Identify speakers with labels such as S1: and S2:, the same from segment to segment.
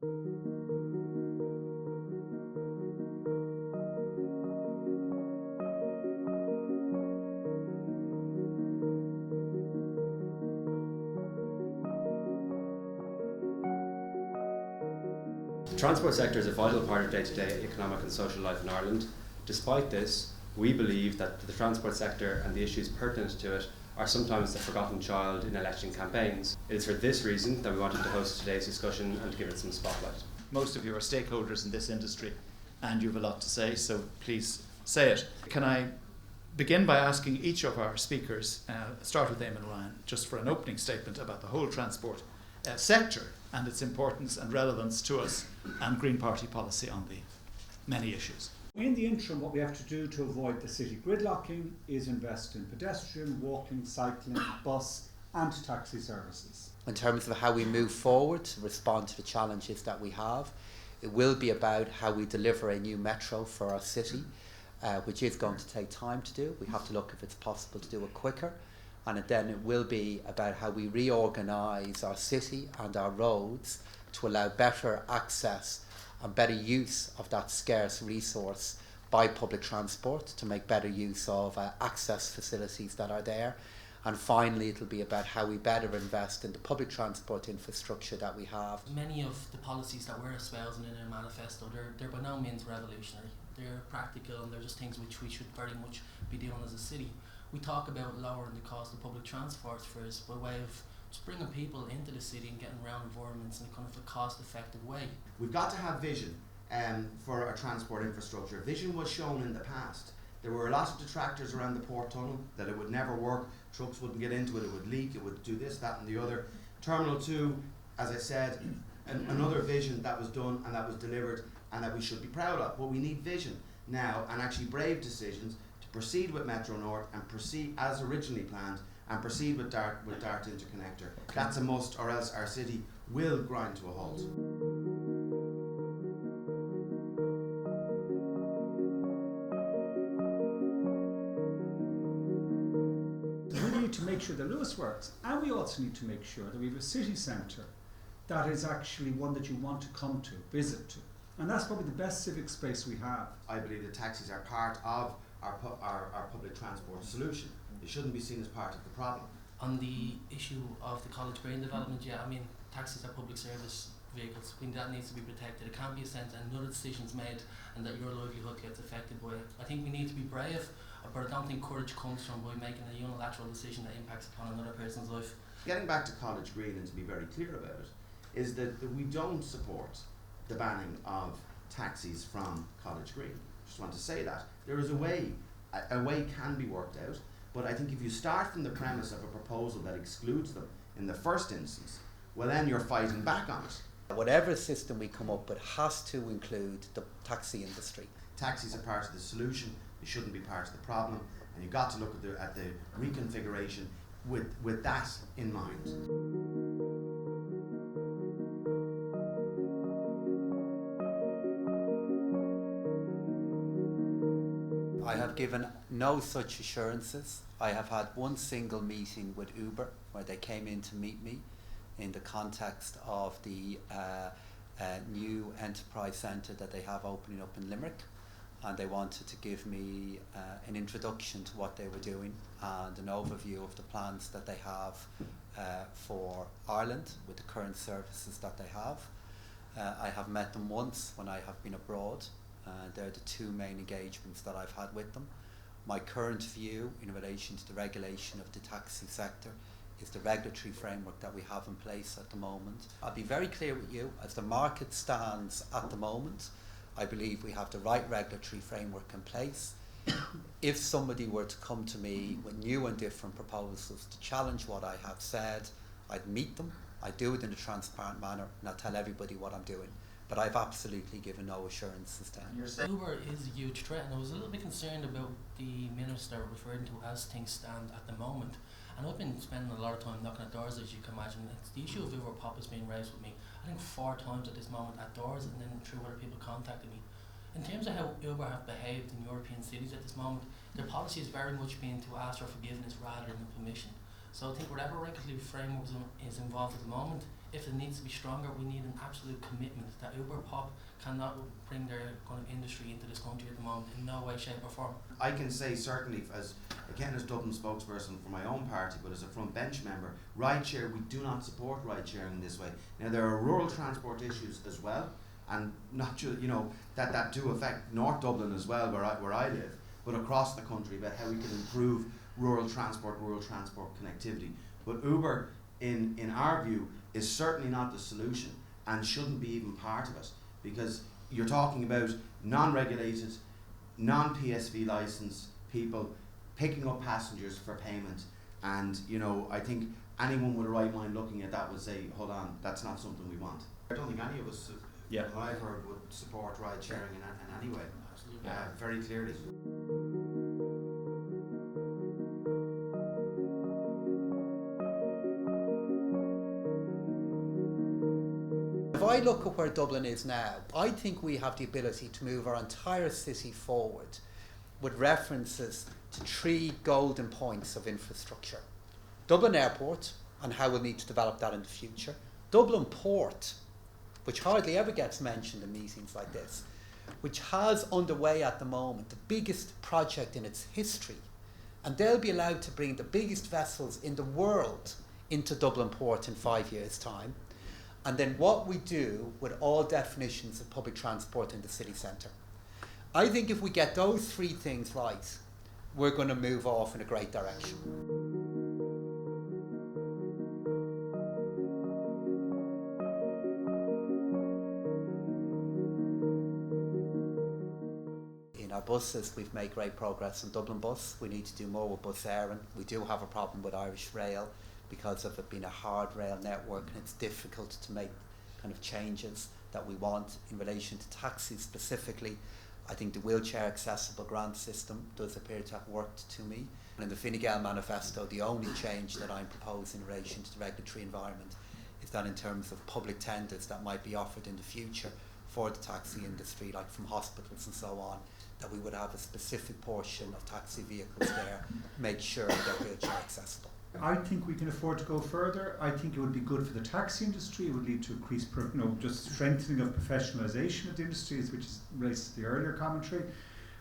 S1: The transport sector is a vital part of day-to-day economic and social life in Ireland. Despite this, we believe that the transport sector and the issues pertinent to it are sometimes the forgotten child in election campaigns. It is for this reason that we wanted to host today's discussion and to give it some spotlight.
S2: Most of you are stakeholders in this industry and you have a lot to say, so please say it. Can I begin by asking each of our speakers, start with Eamon Ryan, just for an opening statement about the whole transport sector and its importance and relevance to us and Green Party policy on the many issues.
S3: In the interim, what we have to do to avoid the city gridlocking is invest in pedestrian, walking, cycling, bus and taxi services.
S4: In terms of how we move forward to respond to the challenges that we have, it will be about how we deliver a new metro for our city, which is going to take time to do. We have to look if it's possible to do it quicker. And then it will be about how we reorganise our city and our roads to allow better access and better use of that scarce resource by public transport, to make better use of access facilities that are there. And finally, it'll be about how we better invest in the public transport infrastructure that we have.
S5: Many of the policies that we're espousing in our manifesto, they're by no means revolutionary. They're practical and they're just things which we should very much be doing as a city. We talk about lowering the cost of public transport first by way of just bringing people into the city and getting around environments in a kind of a cost-effective way.
S6: We've got to have vision for our transport infrastructure. Vision was shown in the past. There were a lot of detractors around the port tunnel, that it would never work, trucks wouldn't get into it, it would leak, it would do this, that and the other. Terminal 2, as I said, another vision that was done and that was delivered and that we should be proud of. But we need vision now and actually brave decisions to proceed with Metro North and proceed as originally planned and proceed with Dart Interconnector. That's a must, or else our city will grind to a halt.
S3: We need to make sure that Lewis works, and we also need to make sure that we have a city centre that is actually one that you want to come to, visit to. And that's probably the best civic space we have.
S6: I believe that taxis are part of our public transport solution. They shouldn't be seen as part of the problem.
S5: On the issue of the College Green development, yeah, I mean, taxis are public service vehicles. I think that needs to be protected. It can't be a sense and another decision's made and that your livelihood gets affected by it. I think we need to be brave, but I don't think courage comes from by making a unilateral decision that impacts upon another person's life.
S6: Getting back to College Green, and to be very clear about it, is that we don't support the banning of taxis from College Green. Just want to say that. There is a way can be worked out, but I think if you start from the premise of a proposal that excludes them in the first instance, well then you're fighting back on it.
S4: Whatever system we come up with has to include the taxi industry.
S6: Taxis are part of the solution, they shouldn't be part of the problem, and you've got to look at the reconfiguration with that in mind.
S4: I have given no such assurances. I have had one single meeting with Uber where they came in to meet me in the context of the new enterprise centre that they have opening up in Limerick, and they wanted to give me an introduction to what they were doing and an overview of the plans that they have for Ireland with the current services that they have. I have met them once when I have been abroad. They're the two main engagements that I've had with them. My current view in relation to the regulation of the taxi sector is the regulatory framework that we have in place at the moment. I'll be very clear with you, as the market stands at the moment, I believe we have the right regulatory framework in place. If somebody were to come to me with new and different proposals to challenge what I have said, I'd meet them, I'd do it in a transparent manner, and I'd tell everybody what I'm doing. But I've absolutely given no assurances to him.
S5: Uber is a huge threat, and I was a little bit concerned about the minister referring to as things stand at the moment. And I've been spending a lot of time knocking at doors, as you can imagine. It's the issue of Uber Pop is being raised with me, I think 4 times at this moment at doors, and then through other people contacting me. In terms of how Uber have behaved in European cities at this moment, their policy is very much being to ask for forgiveness rather than permission. So I think whatever regulatory framework is involved at the moment, if it needs to be stronger, we need an absolute commitment that Uber Pop cannot bring their kind of industry into this country at the moment in no way, shape or form.
S6: I can say certainly, as Dublin spokesperson for my own party, but as a front bench member, rideshare, we do not support ride sharing in this way. Now there are rural transport issues as well, and not just, that do affect North Dublin as well, where I live, but across the country, about how we can improve rural transport connectivity. But Uber, in our view, is certainly not the solution and shouldn't be even part of it, because you're talking about non-regulated, non-PSV licensed people picking up passengers for payment, and I think anyone with a right mind looking at that would say, hold on, that's not something we want. I don't think any of us, who I've heard, would support ride sharing in any way.
S5: Absolutely.
S6: Very clearly.
S4: If I look at where Dublin is now, I think we have the ability to move our entire city forward with references to 3 golden points of infrastructure. Dublin Airport, and how we'll need to develop that in the future. Dublin Port, which hardly ever gets mentioned in meetings like this, which has underway at the moment the biggest project in its history. And they'll be allowed to bring the biggest vessels in the world into Dublin Port in 5 years' time. And then what we do with all definitions of public transport in the city centre. I think if we get those 3 things right, we're going to move off in a great direction. In our buses, we've made great progress in Dublin Bus. We need to do more with Bus Éireann. We do have a problem with Irish Rail, because of it being a hard rail network, and it's difficult to make kind of changes that we want in relation to taxis specifically. I think the wheelchair accessible grant system does appear to have worked to me. And in the Fine Gael manifesto, the only change that I'm proposing in relation to the regulatory environment is that in terms of public tenders that might be offered in the future for the taxi industry, like from hospitals and so on, that we would have a specific portion of taxi vehicles there, make sure they're wheelchair accessible.
S3: I think we can afford to go further. I think it would be good for the taxi industry. It would lead to increased, just strengthening of professionalisation of the industries, which is relates to the earlier commentary.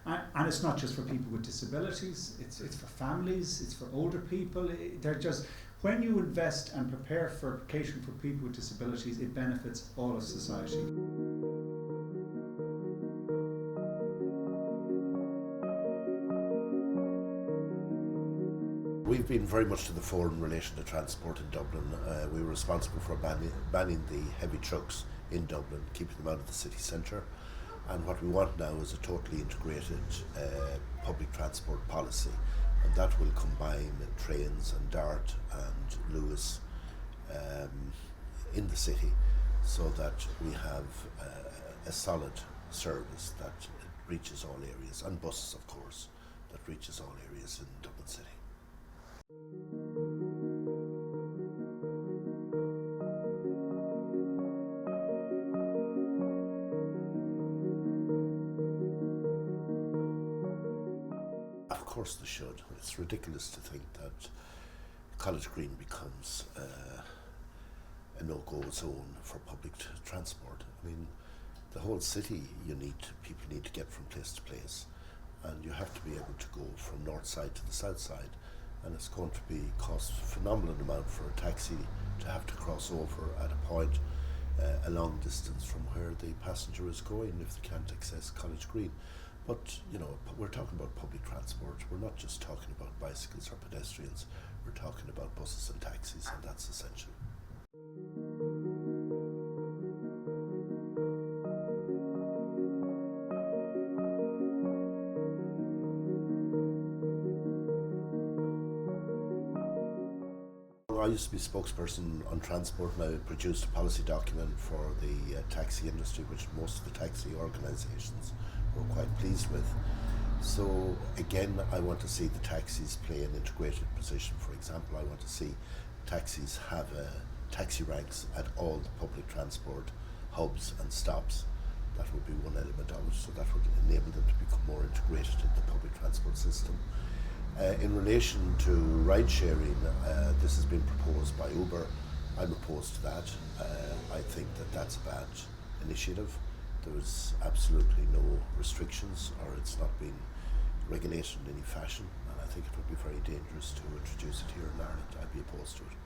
S3: And it's not just for people with disabilities. It's for families. It's for older people. They're just, when you invest and prepare for application for people with disabilities, it benefits all of society.
S7: We've been very much to the fore in relation to transport in Dublin. We were responsible for banning the heavy trucks in Dublin, keeping them out of the city centre. And what we want now is a totally integrated public transport policy. And that will combine trains and Dart and Lewis in the city, so that we have a solid service that reaches all areas, and buses, of course, that reaches all areas in Dublin City. Of course they should. It's ridiculous to think that College Green becomes a no-go zone for public transport. I mean, the whole city, people need to get from place to place, and you have to be able to go from north side to the south side. And it's going to cost a phenomenal amount for a taxi to have to cross over at a point a long distance from where the passenger is going if they can't access College Green. But we're talking about public transport. We're not just talking about bicycles or pedestrians. We're talking about buses and taxis, and that's essential. I used to be spokesperson on transport, and I produced a policy document for the taxi industry, which most of the taxi organisations were quite pleased with. So again, I want to see the taxis play an integrated position. For example, I want to see taxis have taxi ranks at all the public transport hubs and stops. That would be one element of it, so that would enable them to become more integrated in the public transport system. In relation to ride sharing, this has been proposed by Uber I'm opposed to that. I think that that's a bad initiative. There's absolutely no restrictions, or it's not being regulated in any fashion, and I think it would be very dangerous to introduce it here in Ireland. I'd be opposed to it.